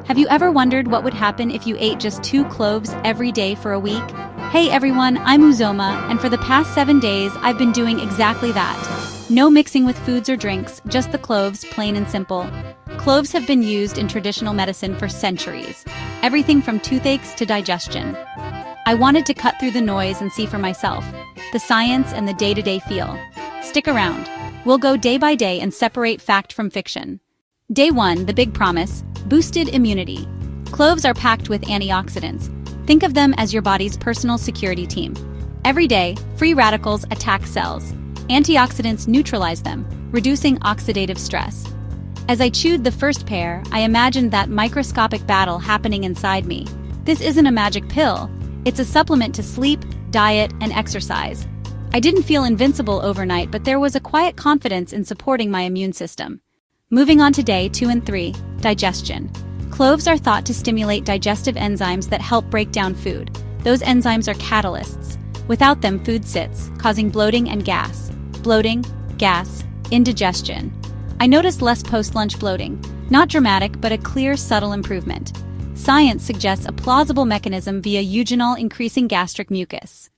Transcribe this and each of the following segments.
Have you ever wondered what would happen if you ate just 2 cloves every day for a week? Hey everyone, I'm Uzoma, and for the past 7 days I've been doing exactly that. No mixing with foods or drinks, just the cloves, plain and simple. Cloves have been used in traditional medicine for centuries. Everything from toothaches to digestion. I wanted to cut through the noise and see for myself, the science and the day-to-day feel. Stick around. We'll go day by day and separate fact from fiction. Day 1, the big promise, boosted immunity. Cloves are packed with antioxidants. Think of them as your body's personal security team. Every day, free radicals attack cells. Antioxidants neutralize them, reducing oxidative stress. As I chewed the first pair, I imagined that microscopic battle happening inside me. This isn't a magic pill. It's a supplement to sleep, diet, and exercise. I didn't feel invincible overnight, but there was a quiet confidence in supporting my immune system. Moving on to day 2 and 3, digestion. Cloves are thought to stimulate digestive enzymes that help break down food. Those enzymes are catalysts. Without them, food sits, causing bloating and gas. Bloating, gas, indigestion. I noticed less post-lunch bloating. Not dramatic, but a clear, subtle improvement. Science suggests a plausible mechanism via eugenol increasing gastric mucus.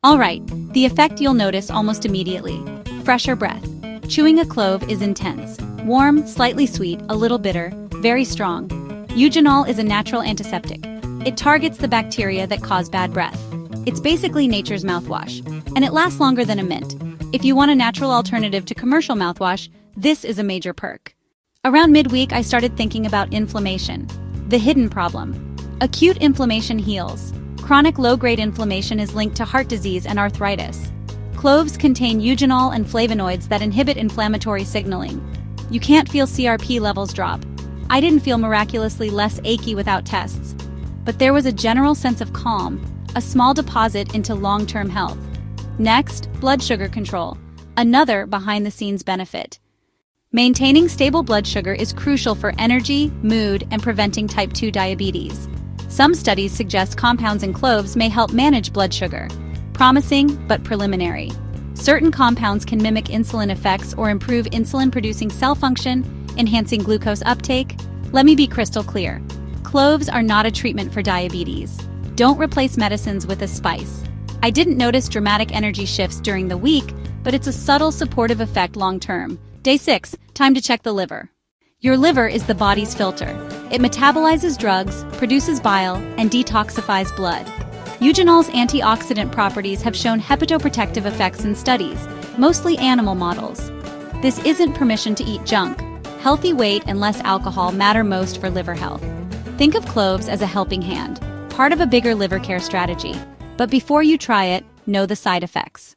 Alright, the effect you'll notice almost immediately. Fresher breath. Chewing a clove is intense. Warm, slightly sweet, a little bitter, very strong. Eugenol is a natural antiseptic. It targets the bacteria that cause bad breath. It's basically nature's mouthwash, and it lasts longer than a mint. If you want a natural alternative to commercial mouthwash, this is a major perk. Around midweek, I started thinking about inflammation. The hidden problem. Acute inflammation heals. Chronic low-grade inflammation is linked to heart disease and arthritis. Cloves contain eugenol and flavonoids that inhibit inflammatory signaling. You can't feel CRP levels drop. I didn't feel miraculously less achy without tests. But there was a general sense of calm, a small deposit into long-term health. Next, blood sugar control. Another behind-the-scenes benefit. Maintaining stable blood sugar is crucial for energy, mood, and preventing type 2 diabetes. Some studies suggest compounds in cloves may help manage blood sugar. Promising, but preliminary. Certain compounds can mimic insulin effects or improve insulin-producing cell function, enhancing glucose uptake. Let me be crystal clear. Cloves are not a treatment for diabetes. Don't replace medicines with a spice. I didn't notice dramatic energy shifts during the week, but it's a subtle supportive effect long-term. Day 6, time to check the liver. Your liver is the body's filter. It metabolizes drugs, produces bile, and detoxifies blood. Eugenol's antioxidant properties have shown hepatoprotective effects in studies, mostly animal models. This isn't permission to eat junk. Healthy weight and less alcohol matter most for liver health. Think of cloves as a helping hand, part of a bigger liver care strategy. But before you try it, know the side effects.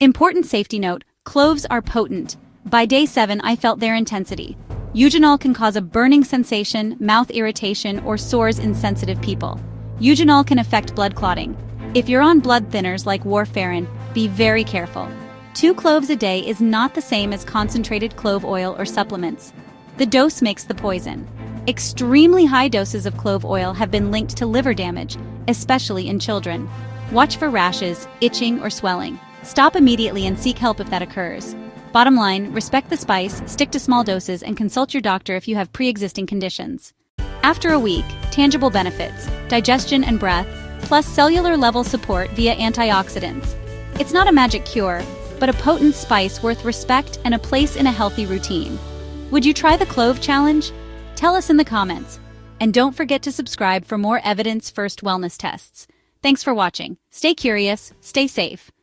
Important safety note, cloves are potent. By day 7, I felt their intensity. Eugenol can cause a burning sensation, mouth irritation, or sores in sensitive people. Eugenol can affect blood clotting. If you're on blood thinners like warfarin, be very careful. 2 cloves a day is not the same as concentrated clove oil or supplements. The dose makes the poison. Extremely high doses of clove oil have been linked to liver damage, especially in children. Watch for rashes, itching, or swelling. Stop immediately and seek help if that occurs. Bottom line, respect the spice, stick to small doses, and consult your doctor if you have pre-existing conditions. After a week, tangible benefits, digestion and breath, plus cellular level support via antioxidants. It's not a magic cure, but a potent spice worth respect and a place in a healthy routine. Would you try the Clove Challenge? Tell us in the comments. And don't forget to subscribe for more evidence-first wellness tests. Thanks for watching. Stay curious, stay safe.